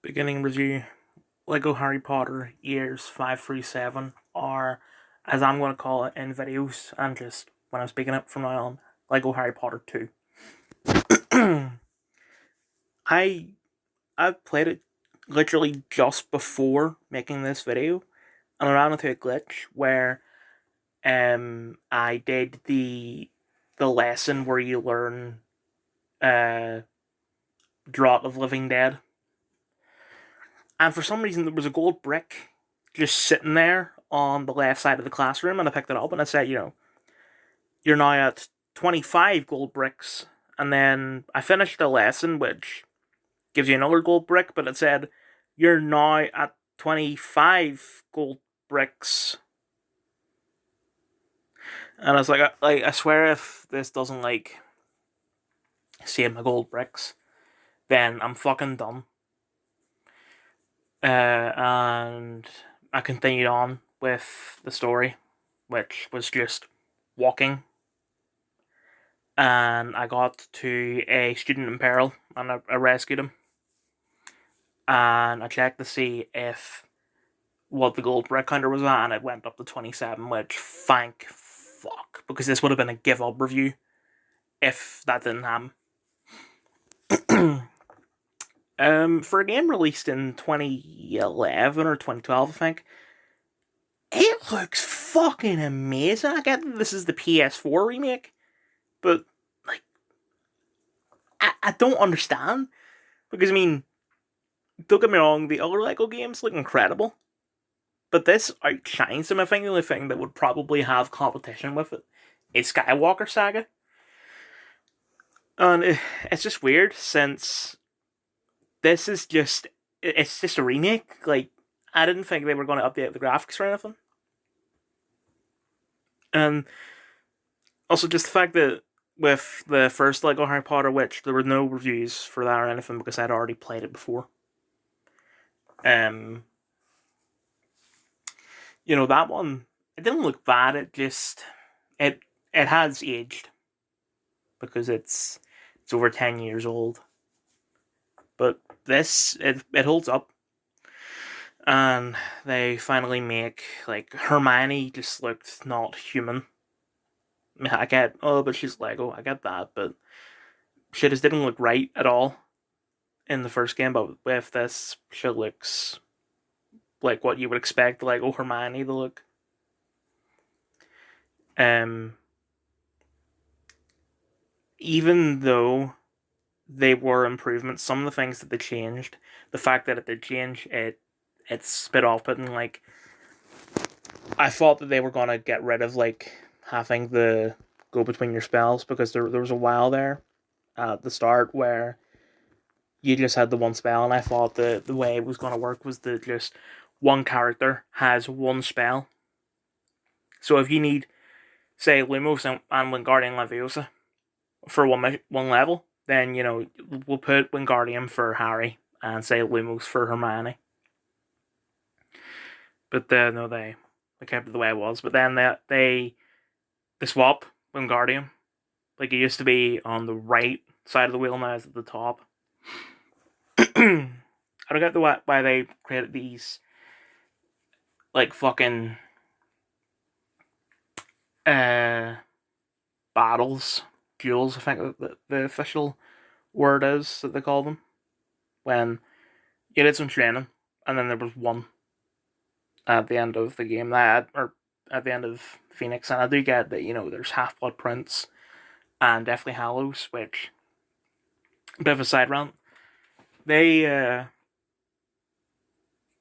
Beginning review. Lego Harry Potter Years 5 through 7 are, as I'm going to call it in videos and just when I'm speaking up from now on, Lego Harry Potter 2. I I played it literally just before making this video, and I ran into a glitch where I did the lesson where you learn Draught of Living Dead, and for some reason there was a gold brick just sitting there on the left side of the classroom, and I picked it up and it said, you're now at 25 gold bricks. And then I finished the lesson, which gives you another gold brick, but it said, you're now at 25 gold bricks. And I was like, I swear if this doesn't, save my gold bricks, then I'm fucking done. And I continued on with the story, which was just walking. And I got to a student in peril, and I rescued him. And I checked to see if what the gold brick counter was at, and it went up to 27, which thank fuck, because this would have been a give up review if that didn't happen. For a game released in 2011 or 2012, I think, it looks fucking amazing. I get that this is the PS4 remake, but I don't understand, because don't get me wrong, the other Lego games look incredible, but this outshines them. I think the only thing that would probably have competition with it is Skywalker Saga, and it's just weird since this is it's just a remake. I didn't think they were going to update the graphics or anything, and also just the fact that with the first Lego Harry Potter, which there were no reviews for that or anything because I'd already played it before. That one, it didn't look bad. It has aged because it's over 10 years old. But this, it holds up. And they finally make, Hermione just looked not human. I get, but she's Lego, I get that, but she just didn't look right at all in the first game, but with this, she looks like what you would expect Lego Hermione to look. Even though they were improvements, some of the things that they changed, the fact that it did change, it's a bit off-putting. I thought that they were gonna get rid of having the go between your spells, because there was a while there at the start where you just had the one spell, and I thought the way it was gonna work was that just one character has one spell. So if you need, say, Lumos and Wingardium Leviosa for one level, then we'll put Wingardium for Harry and say Lumos for Hermione. But no, they kept it the way it was. But then they swap Wingardium. It used to be on the right side of the wheel, now it's at the top. I don't get why they created these fucking battles, duels, I think the official word is that they call them, when you did some training and then there was one at the end of the game, or at the end of Phoenix. And I do get that there's Half-Blood Prince and Deathly Hallows, which, a bit of a side rant, they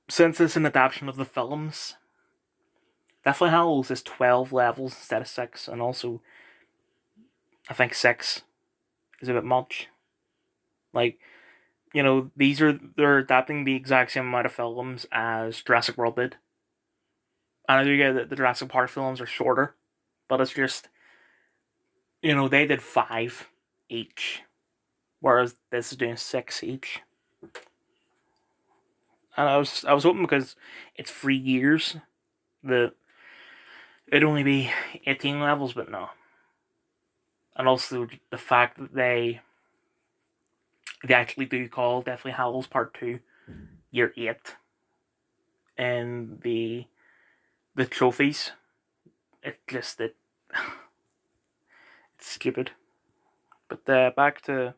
since it's an adaptation of the films, Deathly Hallows is 12 levels instead of 6, and also I think 6 is a bit much. They're adapting the exact same amount of films as Jurassic World did. And I do get that the Jurassic Park films are shorter, but it's just, they did 5 each, whereas this is doing 6 each. And I was hoping, because it's 3 years, that it'd only be 18 levels, but no. And also the fact that they actually do call Deathly Hallows Part 2, year 8 in the trophies. It's stupid. But back to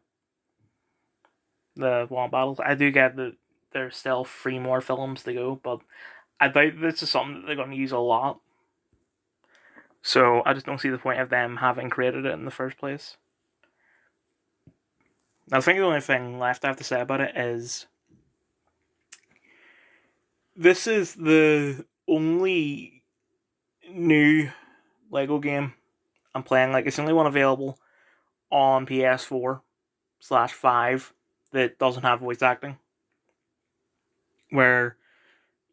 the Wall battles. I do get that there's still 3 more films to go, but I doubt this is something that they're going to use a lot. So I just don't see the point of them having created it in the first place. I think the only thing left I have to say about it is this is the only new Lego game I'm playing. Like, it's the only one available on PS4/5 that doesn't have voice acting. Where,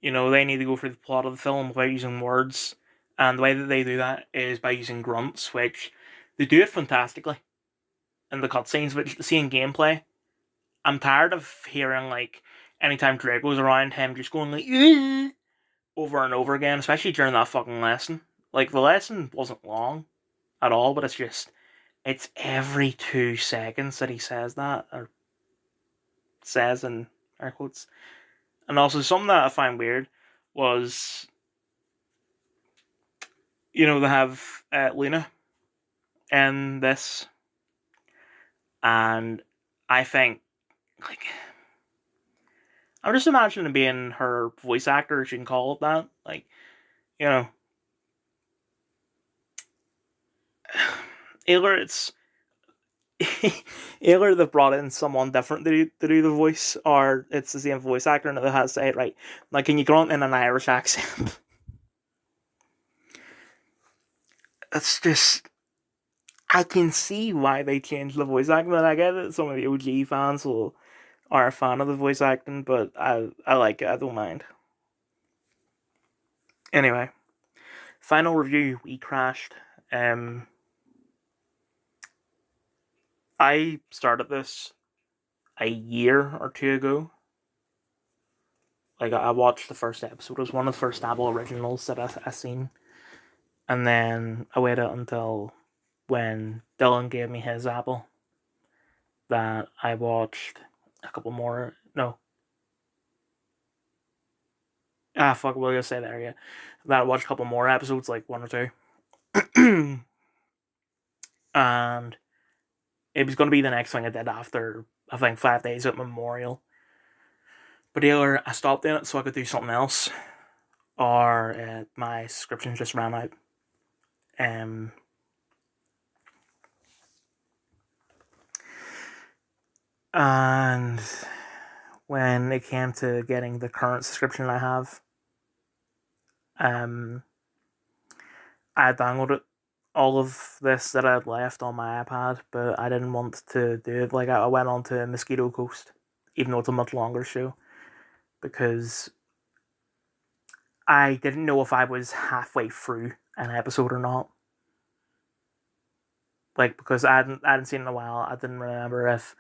they need to go through the plot of the film without using words. And the way that they do that is by using grunts, which they do it fantastically in the cutscenes, but seeing gameplay, I'm tired of hearing, like, anytime Drake goes around, him just going, like, over and over again, especially during that fucking lesson. Like, the lesson wasn't long at all, but it's every 2 seconds that he says that, or says in air quotes. And also, something that I find weird was, they have Luna in this, and I think, like, I'm just imagining being her voice actor, if you can call it that. Like, either it's either they've brought in someone different to do the voice, or it's the same voice actor and it has to say it right. Like, can you grunt in an Irish accent? It's just, I can see why they changed the voice acting, and I get it. Some of the OG fans are a fan of the voice acting, but I like it. I don't mind. Anyway, final review. wecrashed. I started this a year or 2 ago. Like, I watched the first episode. It was one of the first Apple originals that I seen. And then I waited until when Dylan gave me his Apple that I watched a couple more. No. Fuck, what was I gonna say there, yeah. That I watched a couple more episodes, like 1 or 2. And it was going to be the next thing I did after, I think, 5 days at Memorial. But either I stopped doing it so I could do something else, or my subscription just ran out. And when it came to getting the current subscription I have, I downloaded all of this that I'd left on my iPad, but I didn't want to do it. Like, I went on to Mosquito Coast, even though it's a much longer show, because I didn't know if I was halfway through an episode or not. Like, because I hadn't seen it in a while, I didn't remember if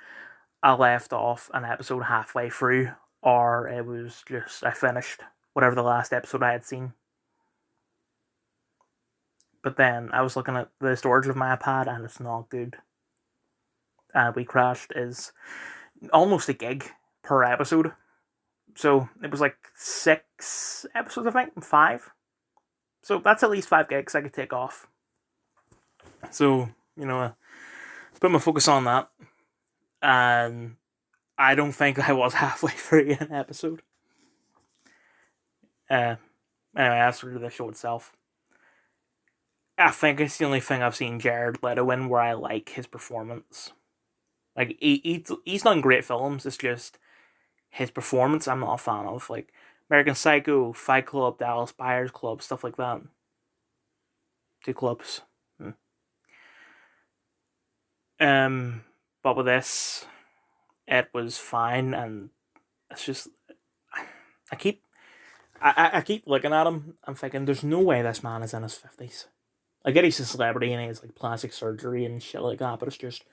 I left off an episode halfway through, or it was just I finished whatever the last episode I had seen. But then I was looking at the storage of my iPad, and it's not good. wecrashed is almost a gig per episode. So it was like 6 episodes, I think, 5. So that's at least 5 gigs I could take off. So, put my focus on that. And I don't think I was halfway through an episode. Anyway, as for the show itself, I think it's the only thing I've seen Jared Leto in where I like his performance. Like, he's done great films, it's just his performance I'm not a fan of. Like, American Psycho, Fight Club, Dallas Buyers Club, stuff like that. 2 clubs. But with this, it was fine, and it's just, I keep looking at him. I'm thinking, there's no way this man is in his 50s. I get he's a celebrity and he has, like, plastic surgery and shit like that, but it's just,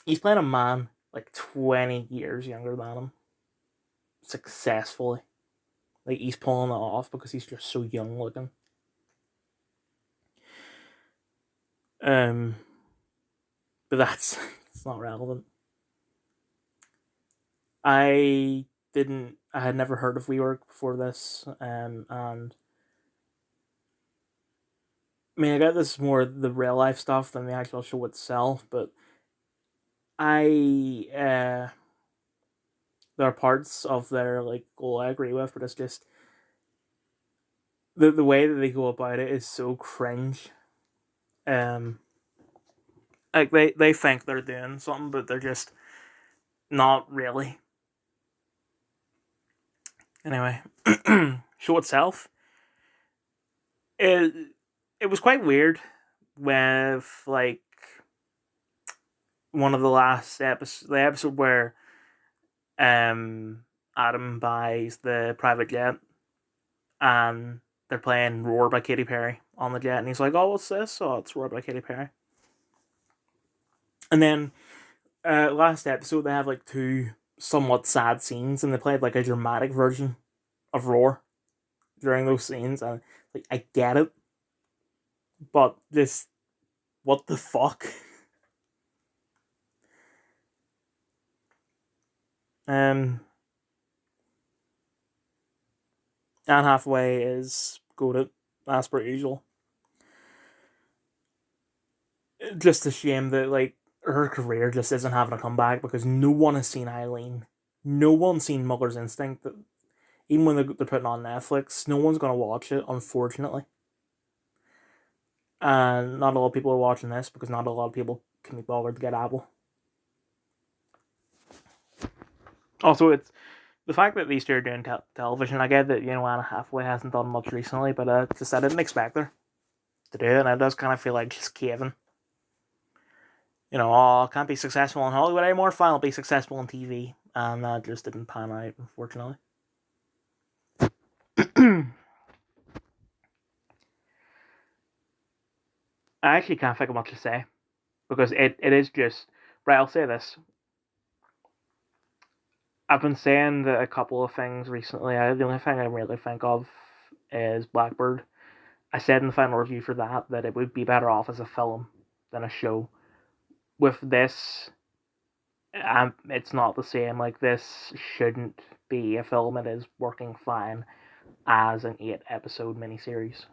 he's playing a man like 20 years younger than him successfully. Like, he's pulling it off because he's just so young looking. But it's not relevant. I had never heard of WeWork before this, and I mean, I got this more the real life stuff than the actual show itself, but I there are parts of their like goal I agree with, but it's just the way that they go about it is so cringe. Um, like they think they're doing something, but they're just not really. Anyway, show itself, it it was quite weird with like one of the last episodes, the episode where um Adam buys the private jet and they're playing Roar by Katy Perry on the jet, and he's like, "Oh, what's this? Oh, it's Roar by Katy Perry." And then last episode they have like two somewhat sad scenes, and they played like a dramatic version of Roar during those scenes, and like I get it, but this what the fuck? Um, Anne Hathaway is good as per usual. Just a shame that like her career just isn't having a comeback because no one has seen Eileen. No one's seen Mother's Instinct. Even when they're putting on Netflix, no one's gonna watch it, unfortunately. And not a lot of people are watching this because not a lot of people can be bothered to get Apple. Also, it's the fact that these two are doing television. I get that Anna Hathaway hasn't done much recently, but just I didn't expect her to do it, and it does kind of feel like she's caving. Oh, can't be successful in Hollywood anymore. Fine, I'll be successful in TV, and that just didn't pan out, unfortunately. I actually can't think of much to say because it is just right. I'll say this: I've been saying a couple of things recently. The only thing I really think of is Blackbird. I said in the final review for that it would be better off as a film than a show. With this, it's not the same. Like, this shouldn't be a film. It is working fine as an 8-episode miniseries.